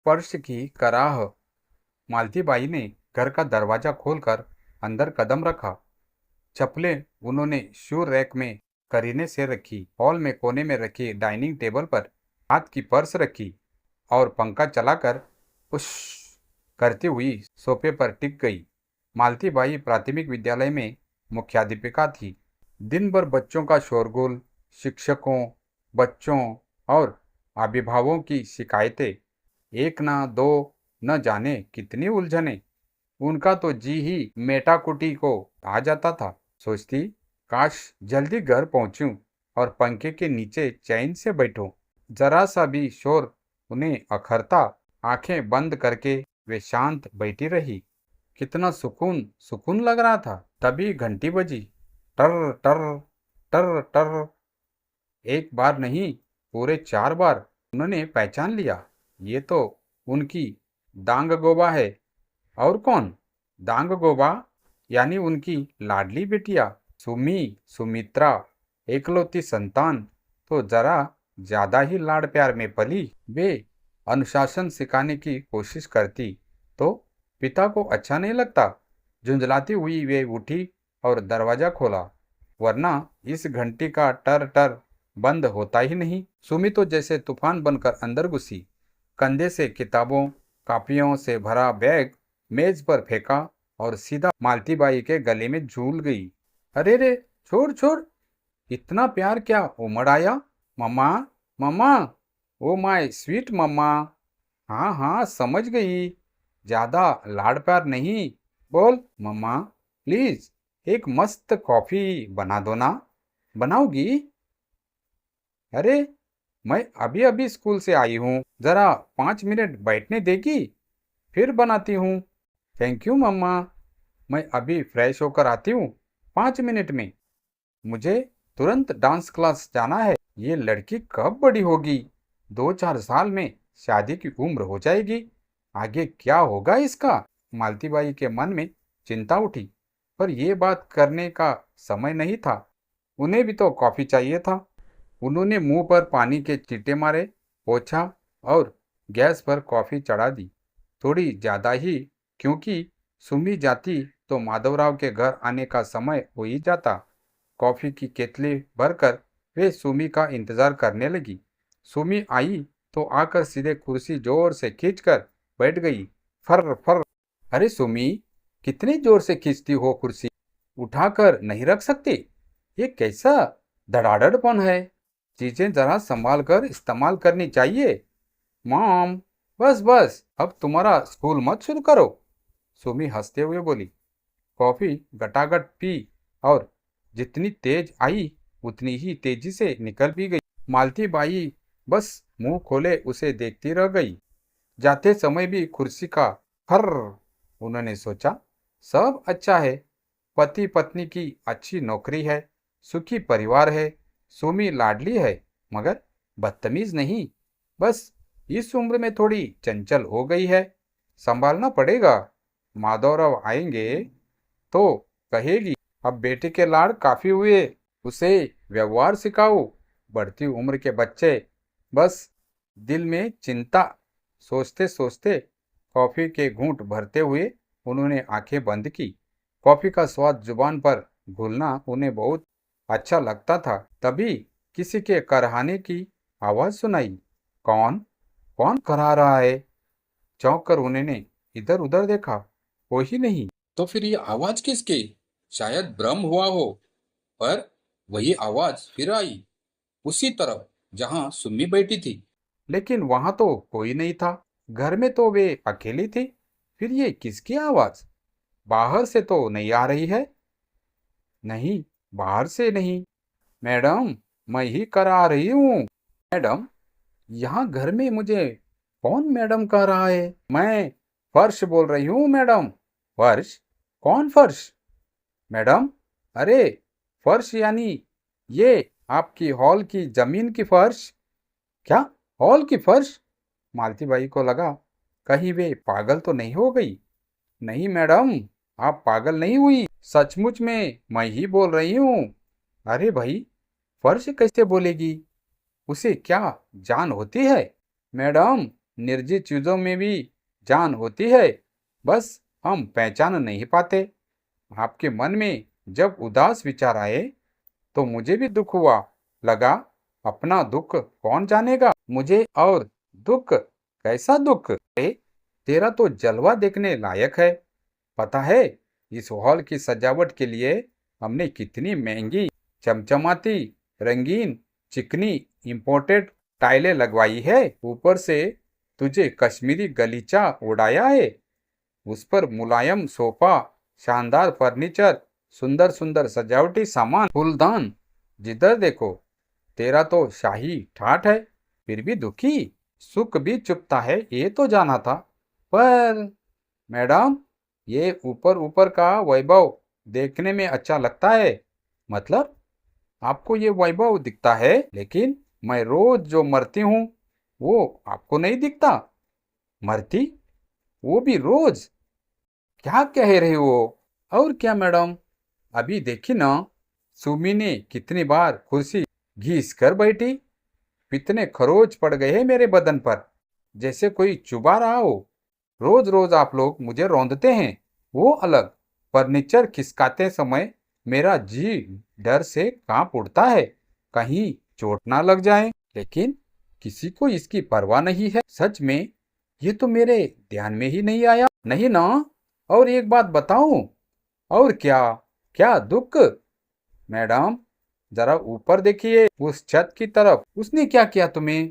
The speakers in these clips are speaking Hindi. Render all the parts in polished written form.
फर्श की कराह। मालती बाई ने घर का दरवाजा खोलकर अंदर कदम रखा। चप्पलें उन्होंने शू रैक में करीने से रखी। हॉल में कोने में रखी डाइनिंग टेबल पर हाथ की पर्स रखी और पंखा चलाकर उश करती हुई सोफे पर टिक गई। मालती बाई प्राथमिक विद्यालय में मुख्याध्यापिका थी। दिन भर बच्चों का शोरगुल, शिक्षकों, बच्चों और अभिभावकों की शिकायतें, एक ना दो न जाने कितनी उलझने। उनका तो जी ही मेटाकुटी को आ जाता था। सोचती, काश जल्दी घर पहुंचूं और पंखे के नीचे चैन से बैठूं। जरा सा भी शोर उन्हें अखरता। आंखें बंद करके वे शांत बैठी रही। कितना सुकून सुकून लग रहा था। तभी घंटी बजी। टर टर टर टर। एक बार नहीं, पूरे 4 बार। उन्होंने पहचान लिया, ये तो उनकी दांग गोबा है। और कौन? दांग गोबा यानी उनकी लाडली बिटिया सुमित्रा, एकलौती संतान तो जरा ज्यादा ही लाड़ प्यार में पली। वे अनुशासन सिखाने की कोशिश करती तो पिता को अच्छा नहीं लगता। झुंझलाती हुई वे उठी और दरवाजा खोला, वरना इस घंटी का टर टर बंद होता ही नहीं। सुमी तो जैसे तूफान बनकर अंदर घुसी। कंधे से किताबों कापियों से भरा बैग मेज पर फेंका और सीधा मालती बाई के गले में झूल गई। अरे रे, छोड़ छोड़, इतना प्यार क्या उमड़ आया? मम्मा, मम्मा, ओ माय स्वीट मम्मा। हाँ हाँ, समझ गई, ज्यादा लाड़ प्यार नहीं। बोल मम्मा, प्लीज एक मस्त कॉफी बना दो ना। बनाओगी? अरे, मैं अभी अभी स्कूल से आई हूँ, जरा 5 मिनट बैठने देगी? फिर बनाती हूँ। थैंक यू मम्मा, मैं अभी फ्रेश होकर आती हूँ 5 मिनट में। मुझे तुरंत डांस क्लास जाना है। ये लड़की कब बड़ी होगी? 2-4 साल में शादी की उम्र हो जाएगी। आगे क्या होगा इसका? मालती बाई के मन में चिंता उठी, पर यह बात करने का समय नहीं था। उन्हें भी तो कॉफी चाहिए था। उन्होंने मुंह पर पानी के छींटे मारे, पोंछा और गैस पर कॉफी चढ़ा दी। थोड़ी ज्यादा ही, क्योंकि सुमी जाती तो माधवराव के घर आने का समय हो ही जाता। कॉफी की केतली भरकर वे सुमी का इंतजार करने लगी। सुमी आई तो आकर सीधे कुर्सी जोर से खींचकर बैठ गई। फर फर। अरे सुमी, कितनी जोर से खींचती हो कुर्सी? उठाकर नहीं रख सकती? ये कैसा धड़ाधड़पन है? चीजें जरा संभाल कर इस्तेमाल करनी चाहिए। मॉम, बस बस, अब तुम्हारा स्कूल मत शुरू करो। सुमी हंसते हुए बोली। कॉफी गटागट पी और जितनी तेज आई उतनी ही तेजी से निकल भी गई। मालती बाई बस मुंह खोले उसे देखती रह गई। जाते समय भी कुर्सी का फर। उन्होंने सोचा, सब अच्छा है, पति पत्नी की अच्छी नौकरी है, सुखी परिवार है, सुमी लाडली है, मगर बदतमीज नहीं। बस इस उम्र में थोड़ी चंचल हो गई है, संभालना पड़ेगा। माधवराव आएंगे तो कहेगी, अब बेटे के लाड़ काफी हुए, उसे व्यवहार सिखाओ। बढ़ती उम्र के बच्चे। बस दिल में चिंता सोचते सोचते कॉफी के घूंट भरते हुए उन्होंने आंखें बंद की। कॉफी का स्वाद जुबान पर घुलना उन्हें बहुत अच्छा लगता था। तभी किसी के करहाने की आवाज सुनाई। कौन? कौन करहा रहा है? चौंक कर उन्होंने इधर उधर देखा, कोई ही नहीं। तो फिर ये आवाज किसकी? शायद भ्रम हुआ हो। पर वही आवाज फिर आई, उसी तरफ जहां सुम्मी बैठी थी। लेकिन वहां तो कोई नहीं था। घर में तो वे अकेली थी। फिर ये किसकी आवाज? बाहर से तो नहीं आ रही है। नहीं, बाहर से नहीं। मैडम, मैं ही करा रही हूँ। मैडम, यहाँ घर में मुझे कौन मैडम कह रहा है? मैं फर्श बोल रही हूँ मैडम। फर्श? कौन फर्श? मैडम, अरे फर्श यानी ये आपकी हॉल की जमीन की फर्श। क्या? हॉल की फर्श? मालती बाई को लगा कहीं वे पागल तो नहीं हो गई। नहीं मैडम, आप पागल नहीं हुई, सचमुच में मैं ही बोल रही हूँ। अरे भाई, फर्श कैसे बोलेगी? उसे क्या जान होती है? मैडम, निर्जीव चीजों में भी जान होती है, बस हम पहचान नहीं पाते। आपके मन में जब उदास विचार आए तो मुझे भी दुख हुआ। लगा अपना दुख कौन जानेगा मुझे, और दुख, कैसा दुख? अरे तेरा तो जलवा देखने लायक है। पता है इस हॉल की सजावट के लिए हमने कितनी महंगी, चमचमाती, रंगीन, चिकनी इंपोर्टेड टाइलें लगवाई है। ऊपर से तुझे कश्मीरी गलीचा उड़ाया है। उस पर मुलायम सोफा, शानदार फर्नीचर, सुंदर सुंदर सजावटी सामान, फूलदान। जिधर देखो तेरा तो शाही ठाठ है, फिर भी दुखी। सुख भी चुपता है ये तो जाना था, पर मैडम ये ऊपर ऊपर का वैभव देखने में अच्छा लगता है। मतलब आपको ये वैभव दिखता है, लेकिन मैं रोज जो मरती हूँ वो आपको नहीं दिखता। मरती? वो भी रोज? क्या कह रहे हो? और क्या मैडम, अभी देखी ना, सुमी ने कितनी बार कुर्सी घिस कर बैठी। कितने खरोच पड़ गए हैं मेरे बदन पर, जैसे कोई चुबा रहा हो। रोज रोज आप लोग मुझे रौंदते हैं, वो अलग। फर्नीचर खिसकाते समय मेरा जी डर से कांप उठता है, कहीं चोट ना लग जाए। लेकिन किसी को इसकी परवाह नहीं है। सच में ये तो मेरे ध्यान में ही नहीं आया। नहीं ना? और एक बात बताऊं? और क्या? क्या दुख? मैडम जरा ऊपर देखिए, उस छत की तरफ। उसने क्या किया तुम्हें?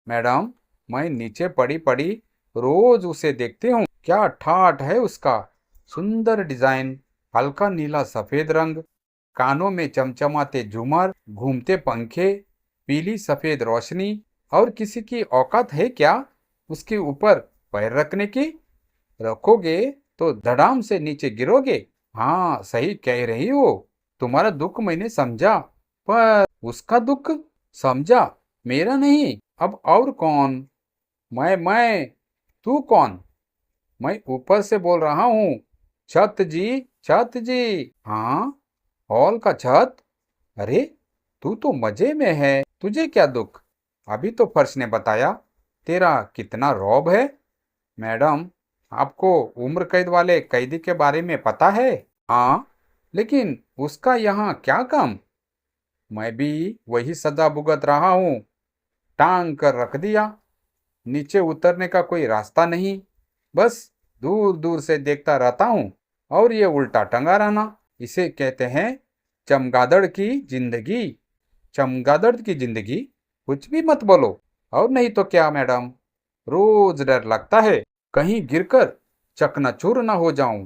मैडम मैं नीचे पड़ी पड़ी रोज उसे देखती हूँ। क्या ठाठ है उसका, सुंदर डिजाइन, हल्का नीला सफेद रंग, कानों में चमचमाते झूमर, घूमते पंखे, पीली सफेद रोशनी। और किसी की औकात है क्या उसके ऊपर पैर रखने की? रखोगे तो धड़ाम से नीचे गिरोगे। हाँ सही कह रही हो। तुम्हारा दुख मैंने समझा, पर उसका दुख समझा, मेरा नहीं। अब और कौन? मैं तू कौन? मैं ऊपर से बोल रहा हूँ। छत जी, छत जी। हाँ, हॉल का छत। अरे तू तो मजे में है, तुझे क्या दुख? अभी तो फर्श ने बताया तेरा कितना रौब है। मैडम आपको उम्र कैद वाले कैदी के बारे में पता है? हाँ, लेकिन उसका यहाँ क्या काम? मैं भी वही सजा भुगत रहा हूँ। टांग कर रख दिया, नीचे उतरने का कोई रास्ता नहीं, बस दूर दूर से देखता रहता हूँ। और ये उल्टा टंगा रहना, इसे कहते हैं चमगादड़ की जिंदगी। चमगादड़ की जिंदगी? कुछ भी मत बोलो। और नहीं तो क्या मैडम, रोज डर लगता है कहीं गिरकर चकनाचूर ना हो जाऊं।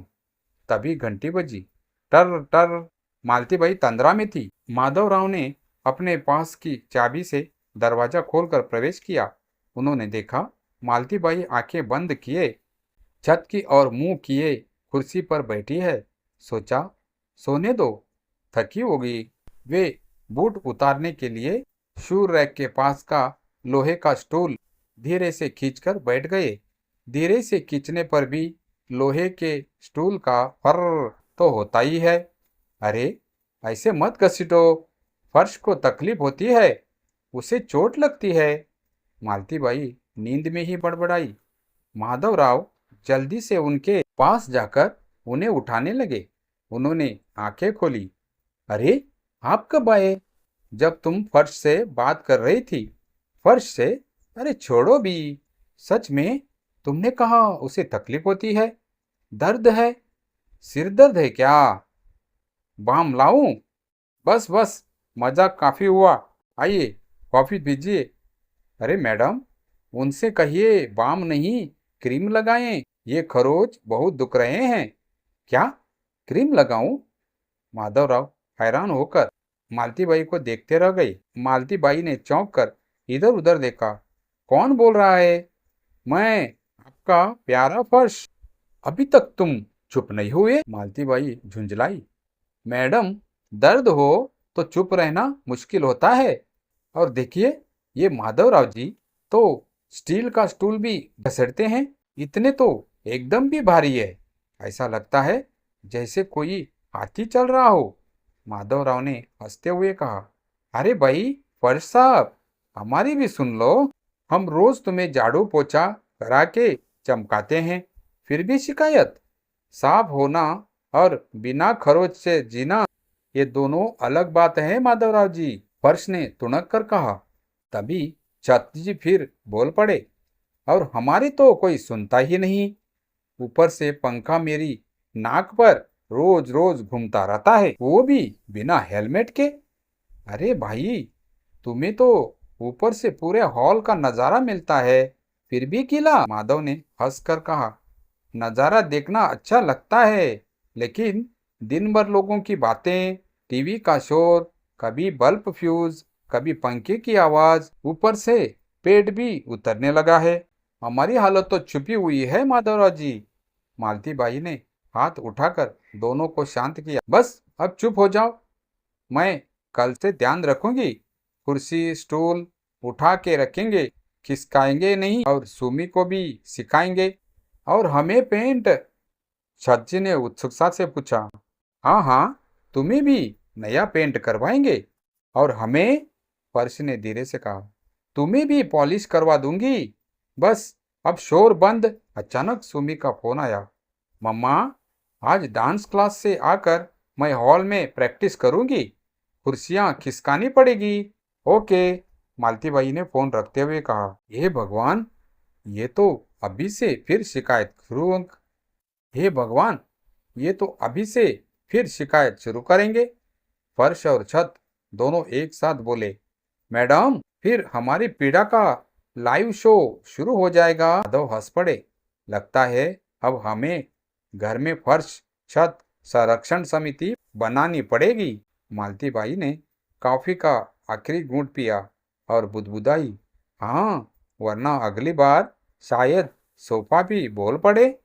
तभी घंटी बजी, टर टर। मालती बाई तंद्रा में थी। माधवराव ने अपने पास की चाबी से दरवाजा खोलकर प्रवेश किया। उन्होंने देखा मालती बाई आंखें बंद किए, छत की ओर मुंह किए कुर्सी पर बैठी है। सोचा सोने दो, थकी होगी। वे बूट उतारने के लिए शू रैक के पास का लोहे का स्टूल धीरे से खींचकर बैठ गए। धीरे से खींचने पर भी लोहे के स्टूल का फर्र तो होता ही है। अरे ऐसे मत घसीटो, फर्श को तकलीफ होती है, उसे चोट लगती है। मालती बाई नींद में ही बड़बड़ाई। माधवराव जल्दी से उनके पास जाकर उन्हें उठाने लगे। उन्होंने आंखें खोली। अरे आप कब आए? जब तुम फर्श से बात कर रही थी। फर्श से? अरे छोड़ो भी। सच में तुमने कहा उसे तकलीफ होती है, दर्द है। सिर दर्द है क्या? बाम लाऊं? बस बस, मजाक काफी हुआ। आइए कॉफी पीजिए। अरे मैडम उनसे कहिए बाम नहीं, क्रीम लगाएं। ये खरोच बहुत दुख रहे हैं। क्या क्रीम लगाऊं? माधवराव हैरान होकर मालती बाई को देखते रह गई। मालती बाई ने चौंक कर इधर उधर देखा। कौन बोल रहा है? मैं, आपका प्यारा फर्श। अभी तक तुम चुप नहीं हुए? मालती बाई झुंझलाई। मैडम दर्द हो तो चुप रहना मुश्किल होता है। और देखिए ये माधवराव जी तो स्टील का स्टूल भी घसड़ते हैं। इतने तो एकदम भी भारी है, ऐसा लगता है जैसे कोई हाथी चल रहा हो। माधवराव ने हंसते हुए कहा, अरे भाई फर्श साहब, हमारी भी सुन लो। हम रोज तुम्हें झाड़ू पोछा करा के चमकाते हैं, फिर भी शिकायत? साफ होना और बिना खरोच से जीना, ये दोनों अलग बात है माधवराव जी, फर्श ने तुणक कर कहा। तभी छत जी फिर बोल पड़े, और हमारी तो कोई सुनता ही नहीं। ऊपर से पंखा मेरी नाक पर रोज रोज घूमता रहता है, वो भी बिना हेलमेट के। अरे भाई, तुम्हें तो ऊपर से पूरे हॉल का नजारा मिलता है, फिर भी गीला, माधव ने हंसकर कहा। नजारा देखना अच्छा लगता है, लेकिन दिन भर लोगों की बातें, टीवी का शोर, कभी बल्ब फ्यूज, कभी पंखे की आवाज, ऊपर से पेट भी उतरने लगा है। हमारी हालत तो छुपी हुई है माधवराव जी। मालती बाई ने हाथ उठाकर दोनों को शांत किया। बस अब चुप हो जाओ, मैं कल से ध्यान रखूंगी। कुर्सी स्टूल उठा के रखेंगे, खिसकाएंगे नहीं, और सुमी को भी सिखाएंगे। और हमें पेंट? छज्जी ने उत्सुकता से पूछा। हाँ हाँ, तुम्हें भी नया पेंट करवाएंगे। और हमें? फर्श ने धीरे से कहा। तुम्हें भी पॉलिश करवा दूंगी। बस अब शोर बंद। अचानक सुमी का फोन आया। मम्मा, आज डांस क्लास से आकर मैं हॉल में प्रैक्टिस करूंगी, कुर्सियां खिसकानी पड़ेगी। ओके, मालती बाई ने फोन रखते हुए कहा। हे भगवान, ये तो अभी से फिर शिकायत शुरू। हे भगवान, ये तो अभी से फिर शिकायत शुरू करेंगे। फर्श और छत दोनों एक साथ बोले। मैडम, फिर हमारी पीड़ा का लाइव शो शुरू हो जाएगा। माधव हंस पड़े। लगता है अब हमें घर में फर्श छत संरक्षण समिति बनानी पड़ेगी। मालती बाई ने कॉफी का आखिरी घूंट पिया और बुदबुदाई। हाँ, वरना अगली बार शायद सोफा भी बोल पड़े।